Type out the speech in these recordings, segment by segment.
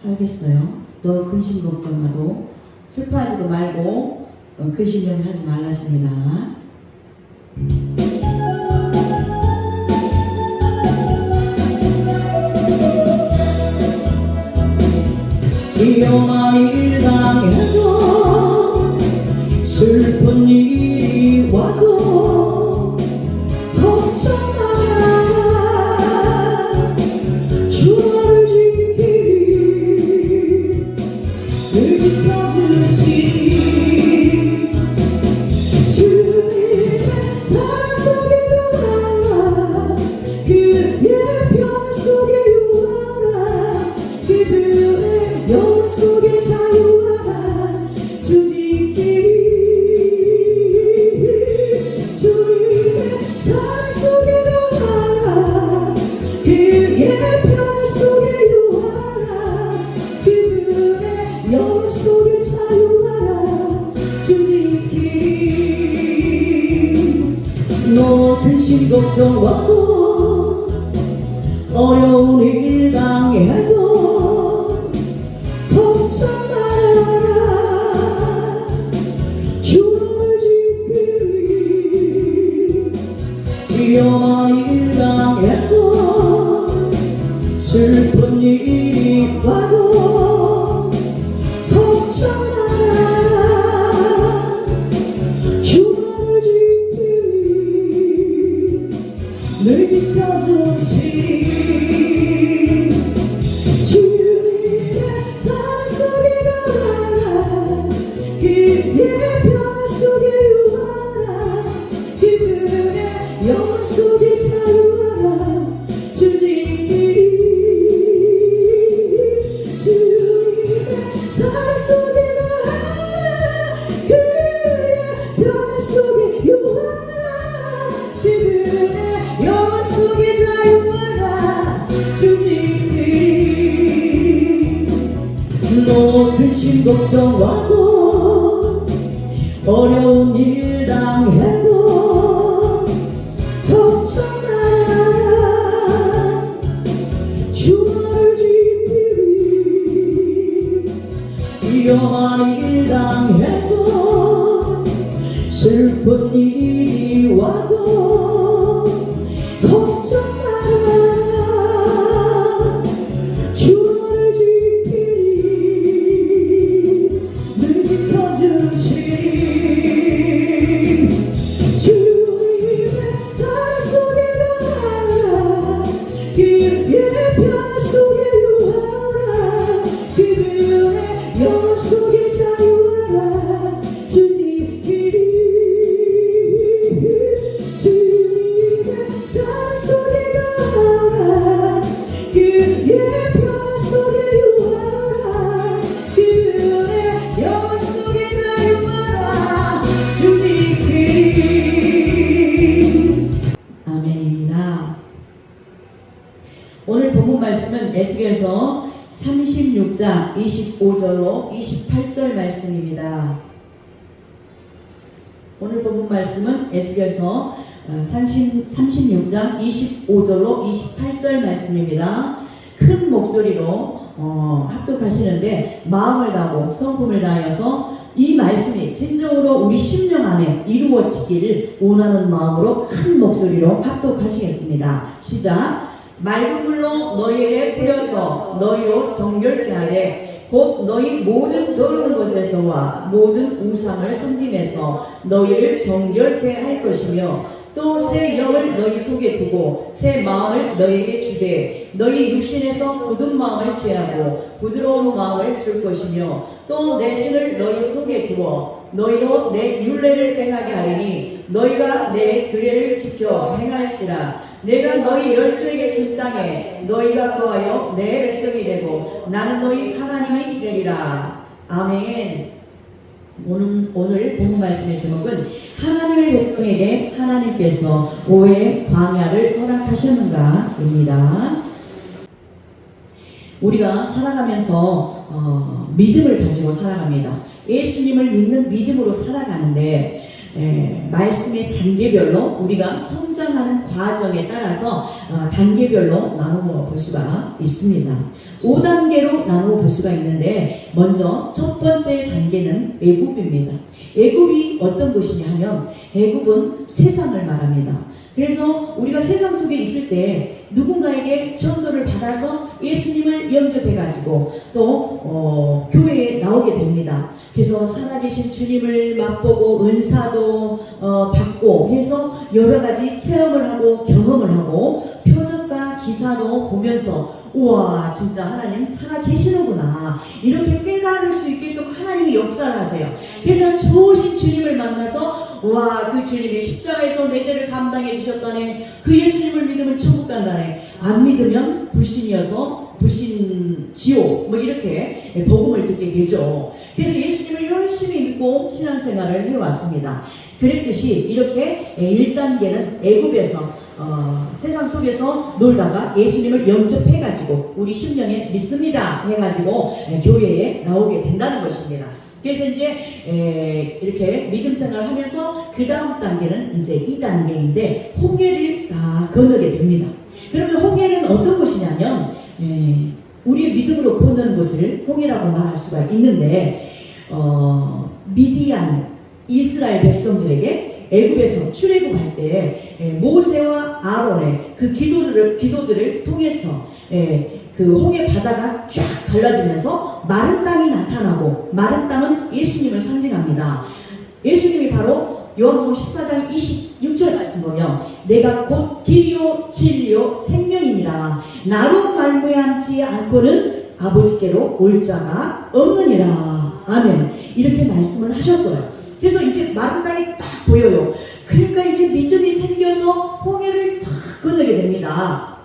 하겠어요. 너 근심 걱정하도 슬퍼하지도 말고 근심병 하지 말라십니다. 위험한 일 당해도 슬픈 일이 와도 걱정 마라. 주 너를 지키리 늘 지켜주시리. 주님의 사랑 속에 걸어라. 그의 평 속에 유하라. 그들의 영혼 속에 자유하라. 주 지키리. 주님의 사랑 속에 걸어라. 그의 평 속에 유하라. 그들의 영혼 속에 자유하라. 주 지키리. 너 근심 걱정하고 어려운 일 당해도 걱정 말아라. 주 너를 지키리. 위험한 일 당해도 슬픈 일이 와도 걱정 말아라. 주 너를 지키리 늘 지켜주시리. 주님의 사랑 속에 걸어라. 그의 평화 속에 유하라. 그들의 영혼 속에 자유하라. 주 지키리. 주님의 사랑 속에 걸어라. 그의 평화 속에 유하라. 그들의 영혼 속에 자유하라. 주 지키리. 너 근심 걱정하고 어려운 일 당해도 걱정 마라. 주 너를 지키리. 위험한 일 당해도 슬픈 일이 와도 걱정 마라. 주 너를 지키리 늘 지켜주시리. 주님의 사랑 속에 걸어라. 그의 평화 속에 유하라. 그들의 영혼 속에 자유하라. 주 지키리. 주님의 사랑 속에 걸어라. 그의 평화 속에 유하라. 그들의 영혼 속에 자유하라. 주 지키리. 아멘입니다. 오늘 본문 말씀은 에스겔서 36장 25절로 28절 말씀입니다. 오늘 본문 말씀은 에스겔서 36장 25절로 28절 말씀입니다. 큰 목소리로 합독하시는데 마음을 다하고 성품을 다하여서 이 말씀이 진정으로 우리 심령 안에 이루어지기를 원하는 마음으로 큰 목소리로 합독하시겠습니다. 시작. 맑은 물로 너희에게 뿌려서 너희로 정결케 하되 곧 너희 모든 더러운 것에서와 모든 우상을 섬김에서 너희를 정결케 할 것이며 또 새 영을 너희 속에 두고 새 마음을 너희에게 주되 너희 육신에서 굳은 마음을 제하고 부드러운 마음을 줄 것이며 또 내 신을 너희 속에 두어 너희로 내 율례를 행하게 하리니 너희가 내 규례를 지켜 행할지라. 내가 너희 열조에게 준 땅에 너희가 거하여 내 백성이 되고 나는 너희 하나님이 되리라. 아멘. 오늘 본문 말씀의 제목은 하나님의 백성에게 하나님께서 왜 광야를 허락하셨는가입니다. 우리가 살아가면서 믿음을 가지고 살아갑니다. 예수님을 믿는 믿음으로 살아가는데 말씀의 단계별로 우리가 성장하는 과정에 따라서 단계별로 나누어 볼 수가 있습니다. 5단계로 나누어 볼 수가 있는데 먼저 첫 번째 단계는 애굽입니다. 애굽이 어떤 곳이냐 하면 애굽은 세상을 말합니다. 그래서 우리가 세상 속에 있을 때 누군가에게 전도를 받아서 예수님을 영접해가지고 또 교회에 나오게 됩니다. 그래서 살아계신 주님을 맛보고 은사도 받고 해서 여러 가지 체험을 하고 경험을 하고 표적과 기사도 보면서 우와 진짜 하나님 살아계시는구나 이렇게 깨달을 수 있게끔 하나님이 역사를 하세요. 그래서 좋으신 주님을 만나서 와 그 주님이 십자가에서 내 죄를 감당해 주셨다네, 그 예수님을 믿으면 천국 간다네, 안 믿으면 불신이어서 불신 지옥 뭐 이렇게 복음을 듣게 되죠. 그래서 예수님을 열심히 믿고 신앙생활을 해왔습니다. 그랬듯이 이렇게 1단계는 애굽에서 세상 속에서 놀다가 예수님을 영접해가지고 우리 심령에 믿습니다 해가지고 교회에 나오게 된다는 것입니다. 그래서 이제 이렇게 믿음 생활을 하면서 그 다음 단계는 이제 2단계인데 홍해를 다 건너게 됩니다. 그러면 홍해는 어떤 곳이냐면 우리의 믿음으로 건너는 곳을 홍해라고 말할 수가 있는데 미디안 이스라엘 백성들에게 애굽에서 출애굽할 때 모세와 아론의 그 기도들을 통해서 그 홍해 바다가 쫙 갈라지면서 마른 땅이 나타나고, 마른 땅은 예수님을 상징합니다. 예수님이 바로 요한복음 14장 26절 말씀 보면 내가 곧 길이요 진리요 생명이니라 나로 말미암지 않고는 아버지께로 올 자가 없느니라. 아멘. 이렇게 말씀을 하셨어요. 그래서 이제 마른 땅이 딱 보여요. 그러니까 이제 믿음이 생겨서 홍해를 딱 건너게 됩니다.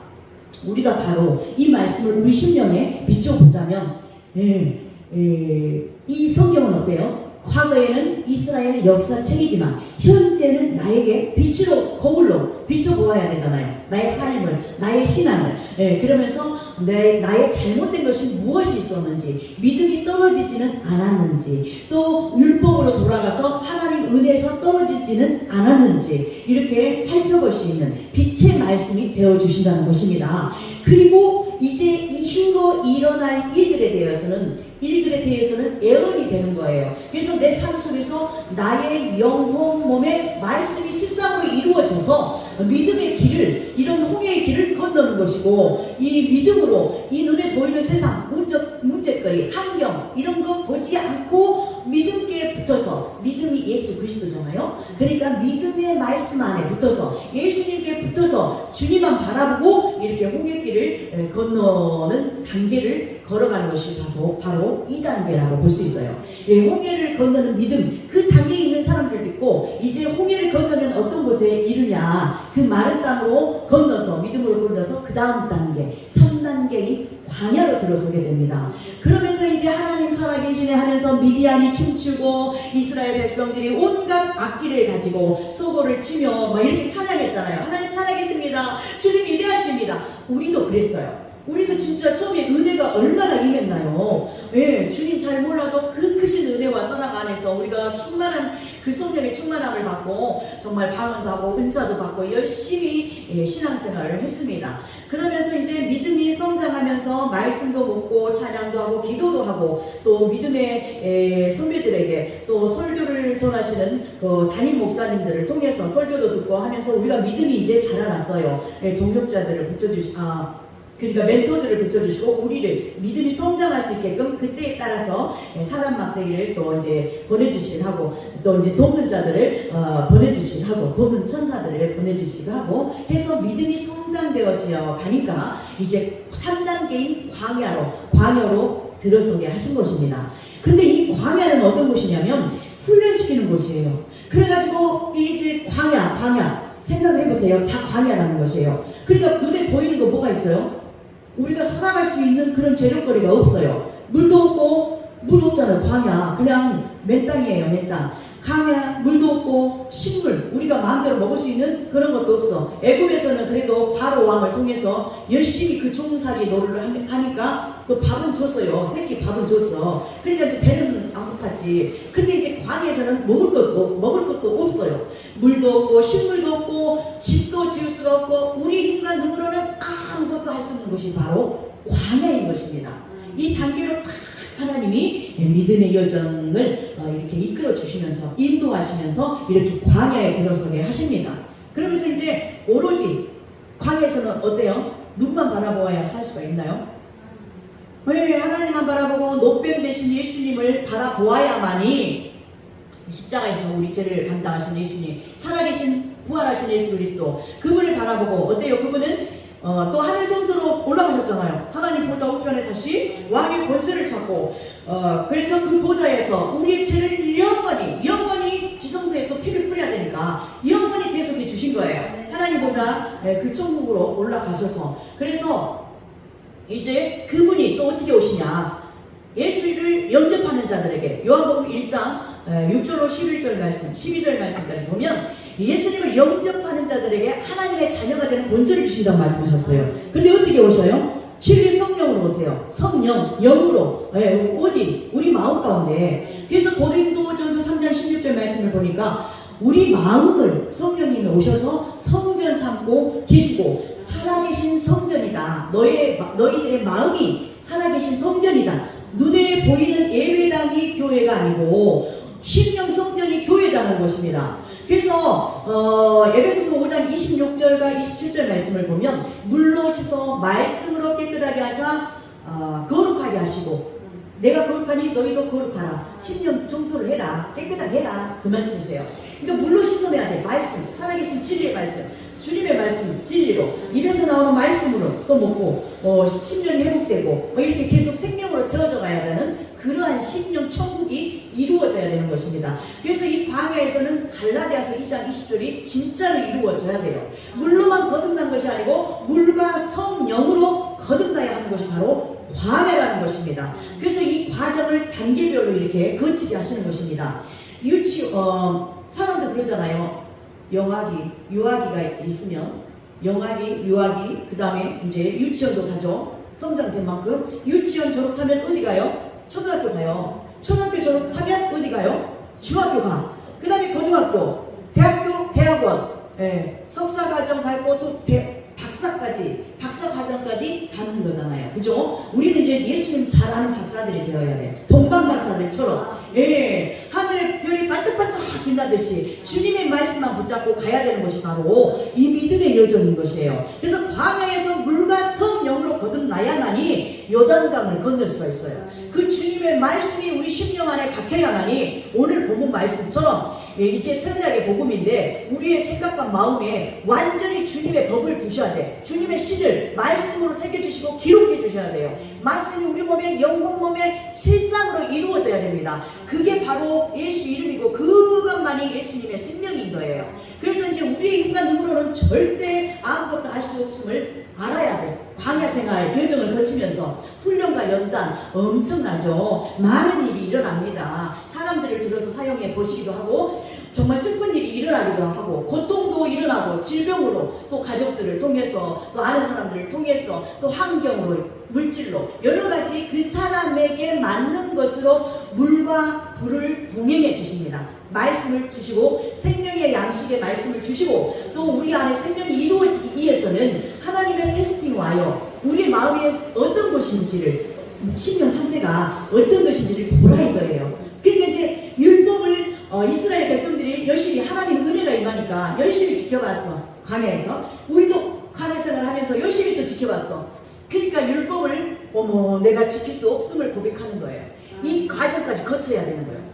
우리가 바로 이 말씀을 우리 심령에 비춰보자면 이 성경은 어때요? 과거에는 이스라엘 역사책이지만 현재는 나에게 빛으로 거울로 비춰보아야 되잖아요. 나의 삶을, 나의 신앙을. 그러면서 나의 잘못된 것이 무엇이 있었는지, 믿음이 떨어지지는 않았는지, 또 율법으로 돌아가서 하나님 은혜에서 떨어지지는 않았는지 이렇게 살펴볼 수 있는 빛의 말씀이 되어주신다는 것입니다. 그리고 이제 이후로 일어날 일들에 대해서는 예언이 되는 거예요. 그래서 내 삶 속에서 나의 영혼 몸에 말씀이 실상으로 이루어져서 믿음의 길을, 이런 홍해의 길을 건너는 것이고, 이 믿음으로 이 눈에 보이는 세상, 문제거리, 환경 이런 거 보지 않고 믿음께 붙어서, 믿음이 예수 그리스도잖아요. 그러니까 믿음의 말씀 안에 붙어서 예수님께 붙어서 주님만 바라보고 이렇게 홍해길을 건너는 단계를 걸어가는 것이 바로 2단계라고 볼 수 있어요. 홍해를 건너는 믿음, 그 단계에 있는 사람들도 있고, 이제 홍해를 건너면 어떤 곳에 이르냐, 그 마른 땅으로 건너서 믿음으로 건너서 그 다음 단계 3단계인 광야로 들어서게 됩니다. 그러면서 이제 하나님 살아계시네 하면서 미디안이 춤추고 이스라엘 백성들이 온갖 악기를 가지고 소고를 치며 막 이렇게 찬양했잖아요. 하나님 살아계십니다, 주님 위대하십니다. 우리도 그랬어요. 우리도 진짜 처음에 은혜가 얼마나 임했나요? 주님 잘 몰라도 그 크신 은혜와 사랑 안에서 우리가 충만한 그 성령의 충만함을 받고 정말 방언도 하고 은사도 받고 열심히 신앙생활을 했습니다. 그러면서 이제 믿음이 성장하면서 말씀도 먹고 찬양도 하고 기도도 하고, 또 믿음의 선배들에게 또 설교를 전하시는 담임 목사님들을 통해서 설교도 듣고 하면서 우리가 믿음이 이제 자라났어요. 동역자들을 그러니까 멘토들을 붙여주시고 우리를 믿음이 성장할 수 있게끔 그때에 따라서 사람 막대기를 또 이제 보내주시기도 하고, 또 이제 돕는 자들을 보내주시기도 하고, 돕는 천사들을 보내주시기도 하고 해서 믿음이 성장되어지어 가니까 이제 3단계인 광야로 들어서게 하신 것입니다. 근데 이 광야는 어떤 곳이냐면 훈련시키는 곳이에요. 그래가지고 이제 광야 생각을 해보세요. 다 광야라는 것이에요. 그러니까 눈에 보이는 거 뭐가 있어요? 우리가 살아갈 수 있는 그런 재료거리가 없어요. 물도 없고 물 없잖아요. 광야 그냥 맨 땅이에요. 맨 땅. 강야, 물도 없고 식물, 우리가 마음대로 먹을 수 있는 그런 것도 없어. 애굽에서는 그래도 바로 왕을 통해서 열심히 그 종살이 노릇을 하니까 또 밥은 줬어요. 새끼 밥은 줬어. 그러니까 이제 배는 안 고팠지. 근데 이제 광야에서는 먹을 것도 없어요. 물도 없고 식물도 없고 집도 지을 수가 없고 우리 인간 눈으로는 아무것도 할 수 없는 것이 바로 광야인 것입니다. 이 단계로 딱 하나님이 믿음의 여정을 이렇게 이끌어 주시면서 인도하시면서 이렇게 광야에 들어서게 하십니다. 그러면서 이제 오로지 광야에서는 어때요? 누구만 바라보아야 살 수가 있나요? 왜 하나님만 바라보고 노뱀 대신 예수님을 바라보아야만이 십자가에서 우리 죄를 감당하신 예수님, 살아계신 부활하신 예수 그리스도, 그분을 바라보고 어때요? 그분은 또 하늘 성소로 올라가셨잖아요. 하나님 보좌 우편에 다시 왕의 권세를 찾고 그래서 그 보좌에서 우리의 죄를 영원히 지성소에 또 피를 뿌려야 되니까 영원히 계속해 주신 거예요. 하나님 보좌 그 천국으로 올라가셔서 그래서 이제 그분이 또 어떻게 오시냐, 예수를 영접하는 자들에게 요한복음 1장 6절로 11절 말씀 12절 말씀까지 보면 예수님을 영접하는 자들에게 하나님의 자녀가 되는 권세를 주신다고 말씀하셨어요. 근데 어떻게 오셔요? 진리 성령으로 오세요. 성령, 영으로. 어디? 우리 마음 가운데. 그래서 고린도전서 3장 16절 말씀을 보니까 우리 마음을 성령님이 오셔서 성전 삼고 계시고 살아계신 성전이다. 너희들의 마음이 살아계신 성전이다. 눈에 보이는 예배당이 교회가 아니고 심령 성전이 교회라는 것입니다. 그래서 에베소서 5장 26절과 27절 말씀을 보면 물로 씻어 말씀으로 깨끗하게 하사 거룩하게 하시고 내가 거룩하니 너희도 거룩하라. 심령 청소를 해라. 깨끗하게 해라. 그 말씀이세요. 그러니까 물로 씻어내야 돼. 말씀, 살아계신 진리의 말씀, 주님의 말씀, 진리로 입에서 나오는 말씀으로 또 먹고 심령이 회복되고 이렇게 계속 생명으로 채워져 가야 되는 그러한 심령 천국이 이루어져야 되는 것입니다. 그래서 이 광야에서는 갈라디아서 2장 20절이 진짜로 이루어져야 돼요. 물로만 거듭난 것이 아니고 물과 성령으로 거듭나야 하는 것이 바로 광야라는 것입니다. 그래서 이 과정을 단계별로 이렇게 거치게 하시는 것입니다. 사람들 그러잖아요. 유아기가 있으면 유아기 그 다음에 이제 유치원도 가죠. 성장된 만큼 유치원 졸업하면 어디 가요? 초등학교 가요. 초등학교 졸업하면 어디 가요? 중학교 가. 그 다음에 고등학교, 대학원, 석사과정 밟고 또 박사과정까지 받는 거잖아요. 그죠? 우리는 이제 예수님 잘 아는 박사들이 되어야 돼. 동방 박사들처럼. 하늘의 별이 반짝반짝 빛나듯이 주님의 말씀만 붙잡고 가야 되는 것이 바로 이 믿음의 여정인 것이에요. 그래서 광야에서 물과 성령으로 거듭나야만이 요단강을 건널 수가 있어요. 그 주님의 말씀이 우리 심령 안에 박혀야만이 오늘 본문 말씀처럼 이게 새날의 복음인데 우리의 생각과 마음에 완전히 주님의 법을 두셔야 돼. 주님의 시를 말씀으로 새겨주시고 기록해 주셔야 돼요. 말씀이 우리 몸에 영혼 몸에 실상으로 이루어져야 됩니다. 그게 바로 예수 이름이고 그것만이 예수님의 생명인 거예요. 그래서 이제 우리의 인간 눈으로는 절대 아무것도 할 수 없음을 알아야 돼. 광야 생활 여정을 거치면서 훈련과 연단 엄청나죠. 많은 일이 일어납니다. 사람들을 들어서 사용해 보시기도 하고 정말 슬픈 일이 일어나기도 하고 고통도 일어나고 질병으로 또 가족들을 통해서 또 아는 사람들을 통해서 또 환경으로 물질로 여러 가지 그 사람에게 맞는 것으로 물과 불을 동행해 주십니다. 말씀을 주시고 생명의 양식의 말씀을 주시고 또 우리 안에 생명이 이루어지기 위해서는 하나님의 테스팅이 와요. 우리의 마음에 어떤 것인지를 심령 상태가 어떤 것인지를 보라 이거예요. 그러니까 이제 율법을 이스라엘 백성들이 열심히 하나님 은혜가 임하니까 열심히 지켜봤어. 광야에서 우리도 광야 생활을 하면서 열심히 또 지켜봤어. 그러니까 율법을 내가 지킬 수 없음을 고백하는 거예요. 이 과정까지 거쳐야 되는 거예요.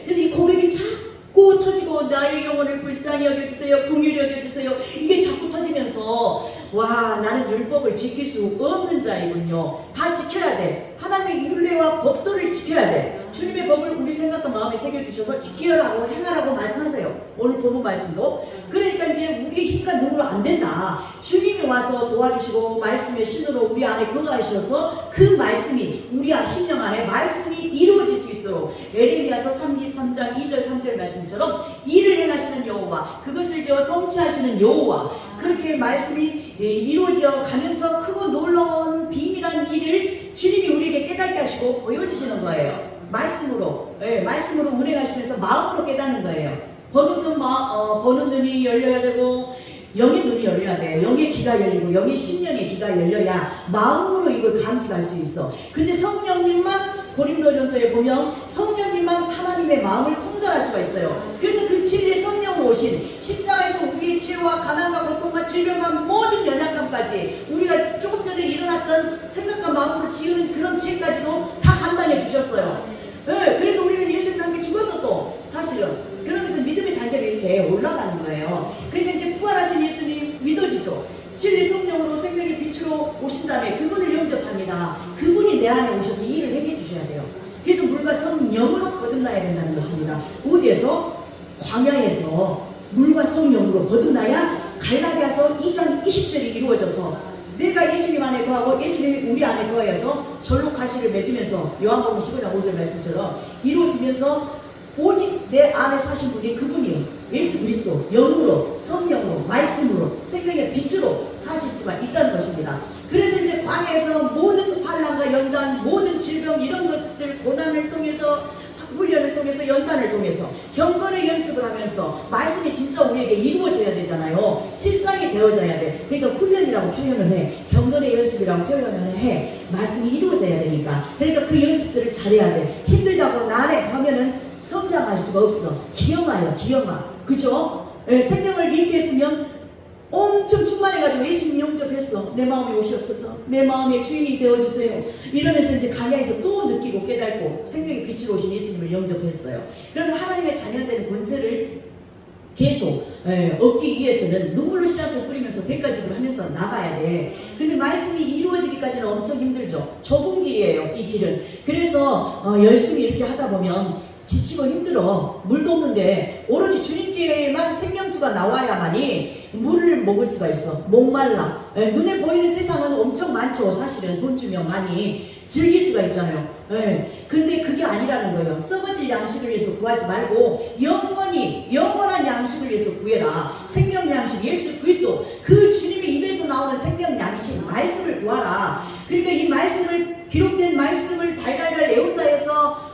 그래서 이 고백이 자꾸 터지고 나의 영혼을 불쌍히 여겨주세요. 긍휼히 여겨주세요. 이게 자꾸 터지면서 와 나는 율법을 지킬 수 없는 자이군요. 다 지켜야 돼. 하나님의 율례와 법도를 지켜야 돼. 주님의 법을 우리 생각과 마음에 새겨주셔서 지키라고 행하라고 말씀하세요. 오늘 본문 말씀도. 그러니까 이제 우리 힘과 능으로 안 된다. 주님이 와서 도와주시고 말씀의 신으로 우리 안에 거하셔서 그 말씀이 우리 심령 안에 말씀이 이루어질 수 있도록 예레미야서 33장 2절 3절 말씀처럼 일을 행하시는 여호와, 그것을 지어 성취하시는 여호와, 그렇게 말씀이 이루어져 가면서 크고 놀라운 비밀한 일을 주님이 우리에게 깨닫게 하시고 보여주시는 거예요. 말씀으로, 말씀으로 운행하시면서 마음으로 깨닫는 거예요. 보는 눈이 열려야 되고, 영의 눈이 열려야 돼. 영의 귀가 열리고, 영의 심령의 귀가 열려야 마음으로 이걸 감지할 수 있어. 근데 성령님만, 고린도전서에 보면 성령님만 하나님의 마음을 통달할 수가 있어요. 그래서 그 진리의 성령 오신 십자가에서 우리의 죄와 가난과 고통과 질병과 모든 연약감까지, 우리가 조금 전에 일어났던 생각과 마음으로 지은 그런 죄까지도 다 감당해 주셨어요. 그래서 우리는 예수님과 함께 죽었어 또 사실은. 그러면서 믿음의 단계로 이렇게 올라가는 거예요. 그러니까 이제 부활하신 예수님 믿어지죠. 진리 성령으로 생명의 빛으로 오신 다음에 그분을 영접합니다. 그분이 내 안에 오셔서 이 일을 행해 주셔야 돼요. 그래서 물과 성령으로 거듭나야 된다는 것입니다. 어디에서? 광야에서 물과 성령으로 거듭나야 갈라디아서 2장 20절이 이루어져서 내가 예수님 안에 거하고 예수님이 우리 안에 거하여서 절로 가시를 맺으면서 요한복음 15장 5절 말씀처럼 이루어지면서 오직 내 안에 사신 분이 그분이요, 예수 그리스도, 영으로, 성령으로, 말씀으로, 생명의 빛으로 사실 수가 있다는 것입니다. 그래서 이제 광야에서 모든 환난과 연단, 모든 질병 이런 것들 고난을 통해서, 훈련을 통해서, 연단을 통해서 경건의 연습을 하면서 말씀이 진짜 우리에게 이루어져야 되잖아요. 실상이 되어져야 돼. 그러니까 훈련이라고 표현을 해. 경건의 연습이라고 표현을 해. 말씀이 이루어져야 되니까. 그러니까 그 연습들을 잘해야 돼. 힘들다고 나래 하면은 성장할 수가 없어. 기형아요, 기형아. 그죠? 생명을 믿게 했으면 엄청 충만해가지고 예수님 영접했어. 내 마음에 오시옵소서. 내 마음의 주인이 되어주세요. 이러면서 이제 광야에서 또 느끼고 깨닫고 생명의 빛으로 오신 예수님을 영접했어요. 그러면 하나님의 자녀된 권세를 계속 얻기 위해서는 눈물로 씨앗을 뿌리면서 대가집을 하면서 나가야 돼. 근데 말씀이 이루어지기까지는 엄청 힘들죠. 좁은 길이에요, 이 길은. 그래서 열심히 이렇게 하다 보면 지치고 힘들어. 물도 없는데 오로지 주님께만 생명수가 나와야만이 물을 먹을 수가 있어. 목말라. 눈에 보이는 세상은 엄청 많죠. 사실은 돈 주면 많이 즐길 수가 있잖아요. 근데 그게 아니라는 거예요. 썩어질 양식을 위해서 구하지 말고 영원한 양식을 위해서 구해라. 생명 양식 예수 그리스도, 그 주님의 입에서 나오는 생명 양식 말씀을 구하라. 그러니까 이 말씀을, 기록된 말씀을 달달달 애운다 해서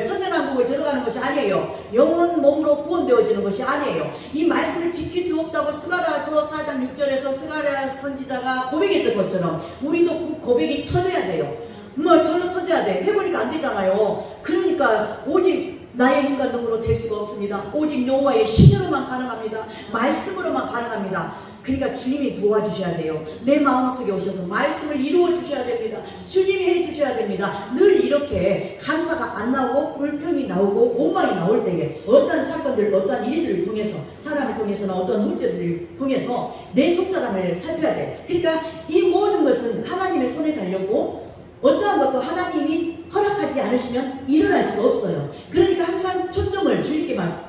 천년왕국에 들어가는 것이 아니에요. 영혼 몸으로 구원되어지는 것이 아니에요. 이 말씀을 지킬 수 없다고 스가랴서 4장 6절에서 스가랴 선지자가 고백했던 것처럼 우리도 그 고백이 터져야 돼요. 절로 터져야 돼. 해보니까 안 되잖아요. 그러니까 오직 나의 힘과 능으로 될 수가 없습니다. 오직 여호와의 신으로만 가능합니다. 말씀으로만 가능합니다. 그러니까 주님이 도와주셔야 돼요. 내 마음속에 오셔서 말씀을 이루어 주셔야 됩니다. 주님이 해주셔야 됩니다. 늘 이렇게 감사가 안 나오고 불평이 나오고 원망이 나올 때에 어떤 사건들, 어떤 일들을 통해서, 사람을 통해서나 어떤 문제들을 통해서 내 속사람을 살펴야 돼. 그러니까 이 모든 것은 하나님의 손에 달렸고 어떠한 것도 하나님이 허락하지 않으시면 일어날 수가 없어요. 그러니까 항상 초점을 주님께만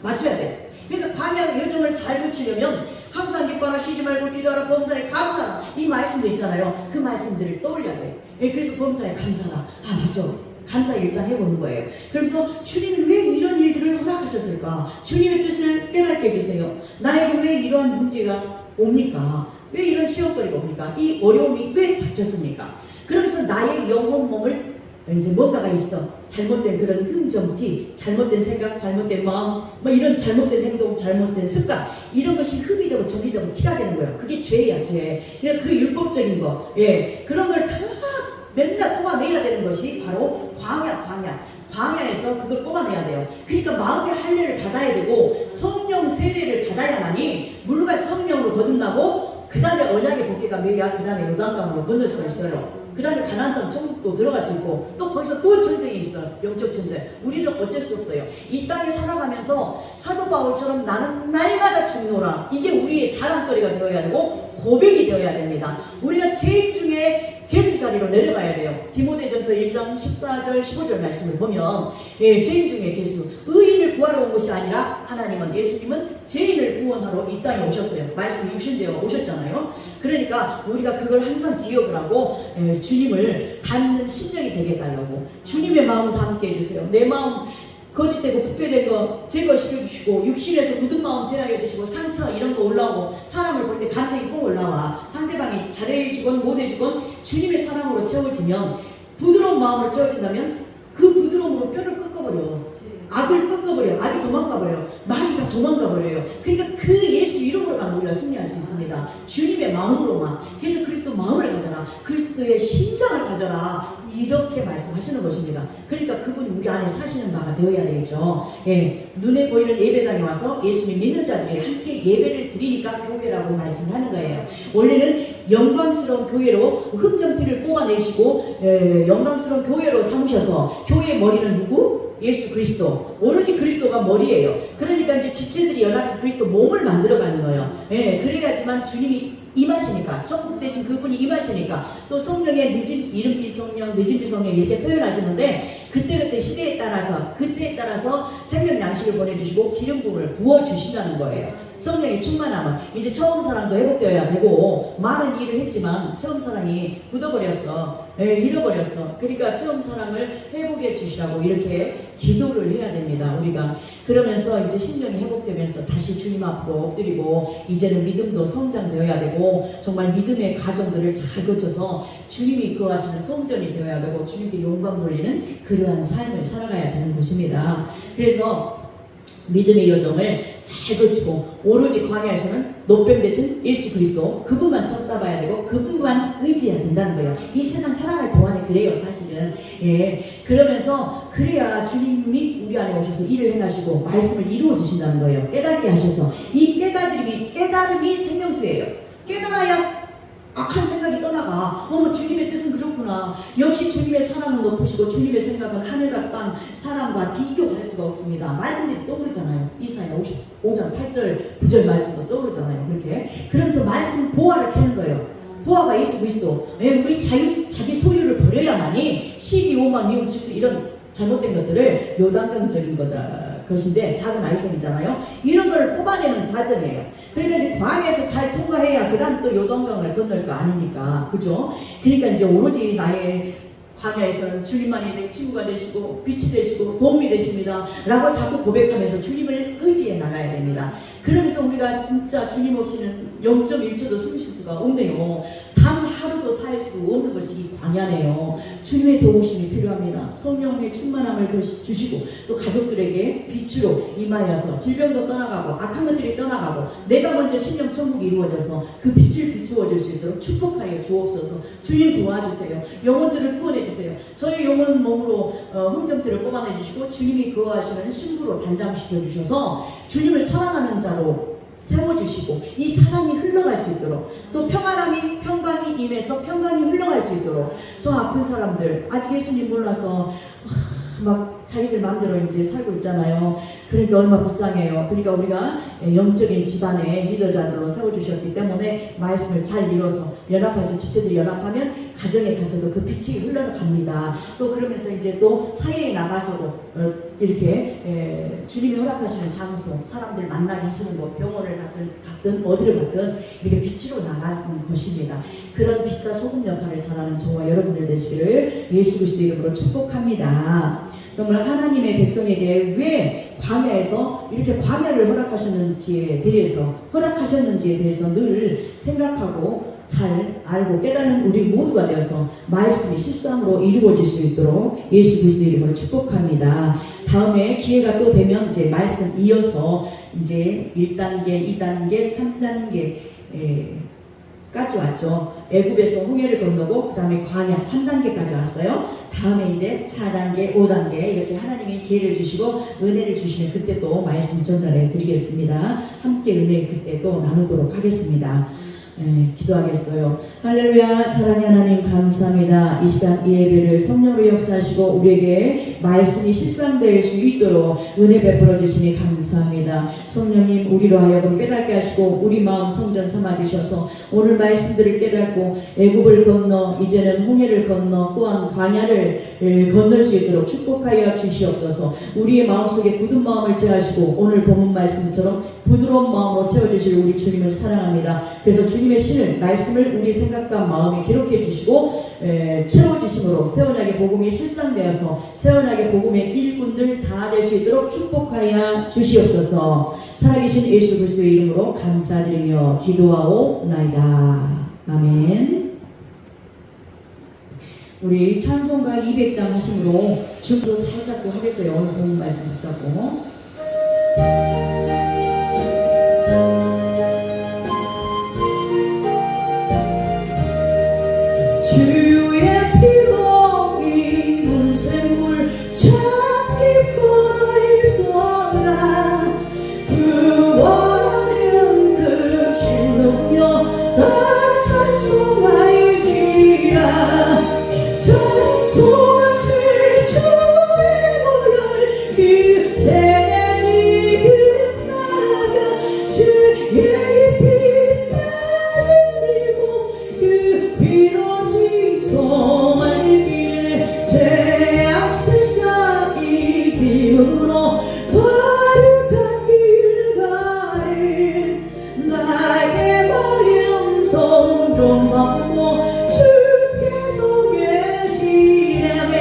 맞춰야 돼. 그러니까 광야 여정을 잘 거치려면 항상 기뻐하라, 쉬지 말고 기도하라, 범사에 감사하라, 이 말씀도 있잖아요. 그 말씀들을 떠올려야 돼. 그래서 범사에 감사하라. 맞아. 감사 일단 해보는 거예요. 그러면서 주님이 왜 이런 일들을 허락하셨을까? 주님의 뜻을 깨닫게 해주세요. 나에게 왜 이러한 문제가 옵니까? 왜 이런 시험거리가 옵니까? 이 어려움이 왜 닥쳤습니까? 그러면서 나의 영혼 몸을 이제 뭔가가 있어. 잘못된 그런 흔적티, 잘못된 생각, 잘못된 마음, 이런 잘못된 행동, 잘못된 습관, 이런 것이 흡이 되고 점이 되고 티가 되는 거예요. 그게 죄야, 죄. 그러니까 그 율법적인 거, 그런 걸 다 맨날 뽑아내야 되는 것이 바로 광야에서 그걸 뽑아내야 돼요. 그러니까 마음의 할례를 받아야 되고 성령 세례를 받아야만이 물과 성령으로 거듭나고 그 다음에 언약의 복개가 매야 그 다음에 요단강으로 건널 수가 있어요. 그 다음에 가나안 땅 천국도 들어갈 수 있고 또 거기서 또 전쟁이 있어요. 영적 전쟁. 우리는 어쩔 수 없어요. 이 땅에 살아가면서 사도 바울처럼 나는 날마다 죽노라, 이게 우리의 자랑거리가 되어야 되고 고백이 되어야 됩니다. 우리가 죄인 중에 개수 자리로 내려가야 돼요. 디모데전서 1장 14절 15절 말씀을 보면 죄인 중에 개수, 의인을 구하러 온 것이 아니라 하나님은, 예수님은 죄인을 구원하러 이 땅에 오셨어요. 말씀이 유신되어 오셨잖아요. 그러니까 우리가 그걸 항상 기억을 하고 주님을 닮는 심령이 되게 해달라고, 주님의 마음을 담게 해주세요. 내 마음 거짓되고 부패된 거 제거시켜주시고, 육신에서 굳은 마음 제하여 주시고, 상처 이런 거 올라오고, 사람을 볼 때 감정이 꼭 올라와. 상대방이 잘해주건 못해주건 주님의 사랑으로 채워지면, 부드러운 마음으로 채워진다면 그 부드러움으로 뼈를 꺾어버려. 악을 꺾어버려. 악이 도망가버려. 마귀가 도망가버려요. 그러니까 그 예수 이름으로만 우리가 승리할 수 있습니다. 주님의 마음으로만. 그래서 그리스도 마음을 가져라, 그리스도의 심장을 가져라, 이렇게 말씀하시는 것입니다. 그러니까 그분이 우리 안에 사시는 바가 되어야 되겠죠. 눈에 보이는 예배당에 와서 예수님 믿는 자들이 함께 예배를 드리니까 교회라고 말씀하는 거예요. 원래는 영광스러운 교회로 흠정티를 뽑아내시고 영광스러운 교회로 삼으셔서, 교회의 머리는 누구? 예수 그리스도. 오로지 그리스도가 머리예요. 그러니까 이제 지체들이 연합해서 그리스도 몸을 만들어가는 거예요. 그래야지만 주님이 임하시니까, 천국 대신 그분이 임하시니까. 또 성령의 늦은 이른비 성령, 늦은비 성령 이렇게 표현하시는데, 그때그때 시대에 따라서, 그때에 따라서 생명 양식을 보내주시고 기름 부음을 부어주신다는 거예요. 성령의 충만함은 이제 처음 사랑도 회복되어야 되고, 많은 일을 했지만 처음 사랑이 굳어버렸어. 잃어버렸어. 그러니까 처음 사랑을 회복해 주시라고 이렇게 기도를 해야 됩니다. 우리가 그러면서 이제 심령이 회복되면서 다시 주님 앞으로 엎드리고, 이제는 믿음도 성장되어야 되고, 정말 믿음의 과정들을 잘 거쳐서 주님이 거하시는 성전이 되어야 되고, 주님께 영광 돌리는 그러한 삶을 살아가야 되는 것입니다. 그래서 믿음의 여정을 잘 거치고, 오로지 광야에서는 노뱀 대신 예수 그리스도, 그분만 쳐다봐야 되고 그분만 의지해야 된다는 거예요. 이 세상 살아갈 동안에 그래요, 사실은. 그러면서 그래야 주님이 우리 안에 오셔서 일을 행하시고 말씀을 이루어 주신다는 거예요. 깨닫게 하셔서. 이 깨달음이 생명수예요. 깨달아야 악한 생각이 떠나가. 주님의 뜻은 그렇구나. 역시 주님의 사랑은 높으시고 주님의 생각은 하늘과 땅, 사람과 비교할 수가 없습니다. 말씀들이 떠오르잖아요. 이사야 55장 8절 9절 말씀도 떠오르잖아요. 그렇게. 그러면서 말씀 보화를 캐는 거예요. 보화가 예수 그리스도. 우리 자기 소유를 버려야만이 시기, 오만, 미움, 질투 이런 잘못된 것들을, 요단강적인 것인데 작은 아이성이잖아요. 이런 걸 뽑아내는 과정이에요. 그러니까 이제 광야에서 잘 통과해야 그 다음 또 요단강을 건널 거 아닙니까? 그죠? 그러니까 이제 오로지 나의 광야에서는 주님만이 내 친구가 되시고 빛이 되시고 도움이 되십니다 라고 자꾸 고백하면서 주님을 의지해 나가야 됩니다. 그러면서 우리가 진짜 주님 없이는 0.1초도 숨 쉴 수가 없네요. 단 하루도 살 수 없는 것이 이 광야네요. 주님의 도우심이 필요합니다. 성령의 충만함을 주시고, 또 가족들에게 빛으로 임하여서 질병도 떠나가고 악한 것들이 떠나가고, 내가 먼저 신령 천국이 이루어져서 그 빛을 비추어줄 수 있도록 축복하여 주옵소서. 주님 도와주세요. 영혼들을 구원해주세요. 저희 영혼 몸으로 흠정들을 뽑아내주시고, 주님이 거하시는 신부로 단장시켜 주셔서 주님을 사랑하는 자로 세워주시고, 이 사랑이 흘러갈 수 있도록, 또 평강이 임해서 평강이 흘러갈 수 있도록, 저 아픈 사람들 아직 예수님 몰라서 막 자기들 마음대로 이제 살고 있잖아요. 그러니까 얼마나 불쌍해요. 그러니까 우리가 영적인 집안의 리더자들로 세워주셨기 때문에 말씀을 잘 이뤄서 연합해서 지체들이 연합하면 가정에 가서도 그 빛이 흘러갑니다. 또 그러면서 이제 또 사회에 나가서도 이렇게 주님이 허락하시는 장소, 사람들 만나게 하시는 곳, 병원을 갔든 어디를 갔든 이렇게 빛으로 나가는 것입니다. 그런 빛과 소금 역할을 잘하는 저와 여러분들 되시기를 예수 그리스도 이름으로 축복합니다. 정말 하나님의 백성에게 왜 광야에서 이렇게 광야를 허락하셨는지에 대해서 늘 생각하고 잘 알고 깨닫는 우리 모두가 되어서 말씀이 실상으로 이루어질 수 있도록 예수 그리스도 이름으로 축복합니다. 다음에 기회가 또 되면 이제 말씀 이어서 이제 1단계, 2단계, 3단계 까지 왔죠. 애굽에서 홍해를 건너고 그 다음에 광야 3단계까지 왔어요. 다음에 이제 4단계, 5단계 이렇게 하나님이 기회를 주시고 은혜를 주시면 그때 또 말씀 전달해 드리겠습니다. 함께 은혜 그때 또 나누도록 하겠습니다. 기도하겠어요. 할렐루야. 사랑의 하나님 감사합니다. 이 시간 이 예배를 성령으로 역사하시고 우리에게 말씀이 실상될 수 있도록 은혜 베풀어 주시니 감사합니다. 성령님 우리로 하여금 깨닫게 하시고 우리 마음 성전 삼아 주셔서 오늘 말씀들을 깨닫고 애굽을 건너 이제는 홍해를 건너 또한 광야를 건널 수 있도록 축복하여 주시옵소서. 우리의 마음속에 굳은 마음을 제하시고 오늘 본문 말씀처럼 부드러운 마음으로 채워주실 우리 주님을 사랑합니다. 그래서 주님의 신을 말씀을 우리 생각과 마음에 기록해 주시고 채워주심으로 새언약의 복음이 실상되어서 새언약의 복음의 일꾼들 다 될 수 있도록 축복하여 주시옵소서. 살아계신 예수 그리스도의 이름으로 감사드리며 기도하오나이다. 아멘. 우리 찬송가 200장 하심으로 준비도 살짝 하겠어요. 오늘 본문 말씀 붙잡고 주의 피로 입은 샘물 참 깊고 넓도다. 구원하는 그 신능력 다 찬송하이지라. 찬송하세 주의 모여 그 세대 지금 나가 주의 피 빠지고 그 피로 소망의 길에 죄악 세상 이기므로 거룩한 길 가린 나의 마음 성종 삼고 주께서 계시라면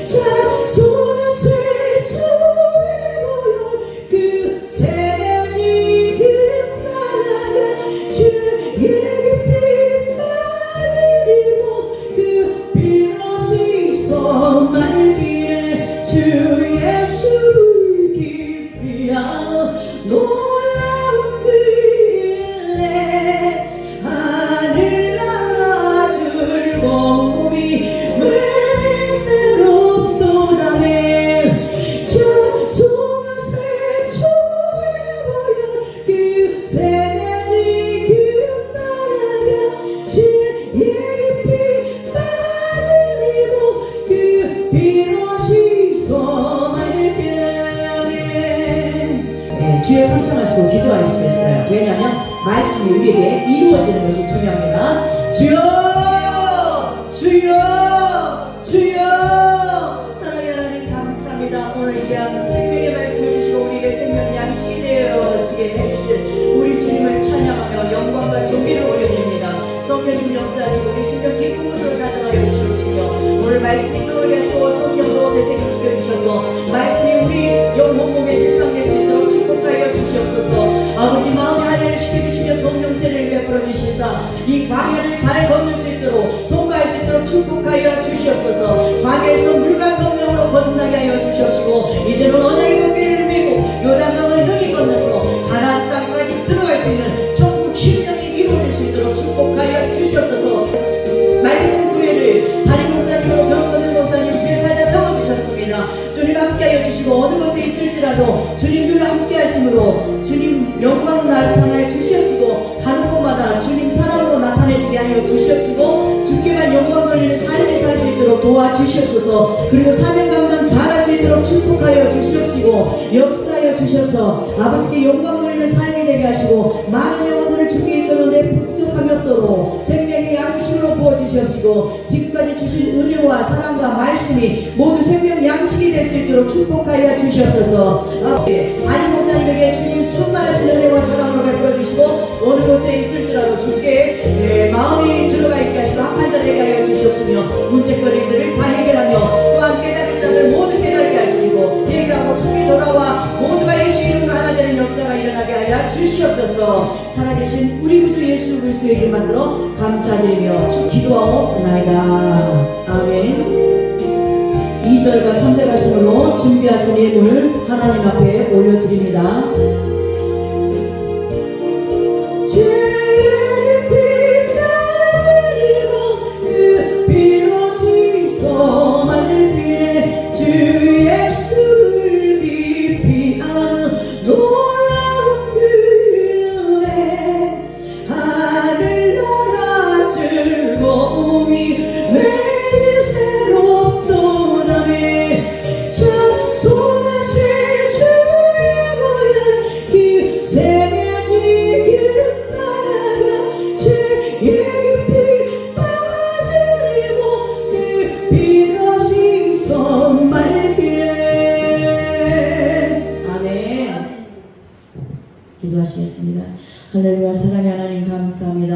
찬송하세 주의 모여 그 세대 지금 나아가 주의 피 말기에 주 예수를 깊이 하는 놀라운 그의 하늘나라 즐거움이 매일 새롭도다네. 찬송하세 주의 모여 그 세대 지금 나아가 주의 피 주여 상상하시고 기도하시겠어요. 왜냐하면 말씀이 우리에게 이루어지는 것이 중요합니다. 주여 주여 주여. 사랑의 하나님 감사합니다. 오늘 귀한 생명의 말씀을 주시고 우리에게 생명 양식이 되어지게 해주실 우리 주님을 찬양하며 영광과 존귀를 올려드립니다. 성령님 역사하시고 우리 심령 깊은 곳으로 자정하여 주시옵시며 오늘 말씀이 떠오르게 하시고 성령으로 되새기시켜 주셔서 말씀이 우리 영혼 몸에 실상될 수 있도록 축복하여 주시옵소서. 아버지 마음의 할례를 시켜주시며 성령세를 베풀어 주시사 이 광야를 잘 건널 수 있도록 통과할 수 있도록 축복하여 주시옵소서. 광야에서 물과 성령으로 거듭나게 하여 주시옵시고 이제는 언약의 고개를 메고 요단강을 능히 건너서 가나안 땅까지 들어갈 수 있는 천국 심령이 이루어질 수 있도록 축복하여 주시옵소서. 말씀 구회를 담임 목사님으로 병 걷는 목사님 주의 사자 세워주셨습니다. 주님 함께하여 주시고 어느 곳에 있을지라도 주님 늘 함께하심으로 주님 영광 나타내 주시옵시고 가는 곳마다 주님 사랑으로 나타내지게 하여 주시옵시고 주께만 영광 돌리는 삶을 살 수 있도록 도와주시옵소서. 그리고 사명 감당 잘할 수 있도록 축복하여 주시옵시고 역사하여 주셔서 아버지께 영광 돌리는 삶이 되게 하시고 많은 영혼들을 주께 이끄는데 풍족함이 없도록 생명의 양식으로 부어주시옵시고 지금까지 주신 은혜와 사랑과 말씀이 모두 생명 양식이 될 수 있도록 축복하여 주시옵소서. 담임 목사님에게 주님 충만하신 은혜와 사랑으로 베풀어 주시고 어느 곳에 있을지라도 주께 마음이 들어가 있게 하시고 합한 자 되게 하여 주시옵시며 문제거리들을 다 해결하며 또한 깨달은 자들 모두 깨닫게 하시고 얘기하고 통이 돌아와 모두가 예수 이름으로 하나 되는 역사가 일어나게 하여 주시옵소서. 살아계신 우리 구주 예수 그리스도의 이름만으로 감사드리며 기도하옵나이다. 아멘. 2절과 3절 하심으로 준비하신 예물 하나님 앞에 올려드립니다. 죄의 피 빠지고 그 피로 씻어만을 위해 주 예수를 깊이 아는 놀라운 은혜 하늘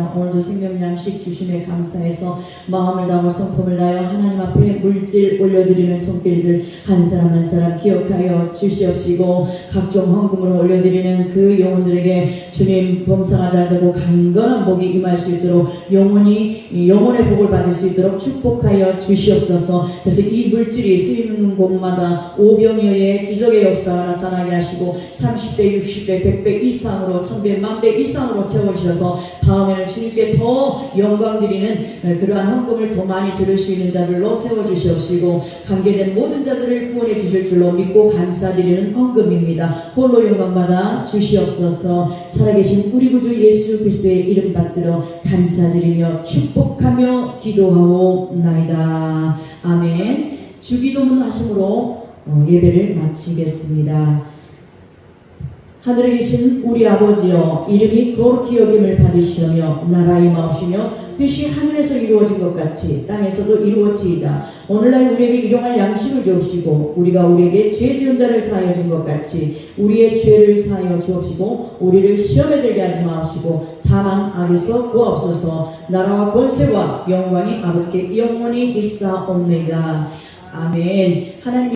감사합니다. 오늘도 생명 양식 주심에 감사해서 마음을 다하고 성품을 다하여 하나님 앞에 물질 올려드리는 손길들 한 사람 한 사람 기억하여 주시옵시고 각종 헌금을 올려드리는 그 영혼들에게 주님 범사가 잘되고 강건한 복이 임할 수 있도록 영혼의 복을 받을 수 있도록 축복하여 주시옵소서. 그래서 이 물질이 쓰이는 곳마다 오병이어의 기적의 역사가 나타나게 하시고 30배, 60배, 100배 이상으로 1000배, 1000배 이상으로 채워주셔서 다음에는 주님께 더 영광 드리는 그러한 헌금을 더 많이 드릴 수 있는 자들로 세워주시옵시고 관계된 모든 자들을 구원해 주실 줄로 믿고 감사드리는 헌금입니다. 홀로 영광받아 주시옵소서. 살아계신 우리 구주 예수 그리스도의 이름 받들어 감사드리며 축복하며 기도하옵나이다. 아멘. 주기도문 하심으로 예배를 마치겠습니다. 하늘에 계신 우리 아버지여, 이름이 거룩히 여김을 받으시며 나라의 마옵시며 뜻이 하늘에서 이루어진 것 같이 땅에서도 이루어지이다. 오늘날 우리에게 일용할 양식을 주옵시고 우리가 우리에게 죄 지은 자를 사하여 준 것 같이 우리의 죄를 사하여 주옵시고 우리를 시험에 들게 하지 마옵시고 다만 악에서 구하옵소서. 나라와 권세와 영광이 아버지께 영원히 있사옵나이다. 아멘. 하나님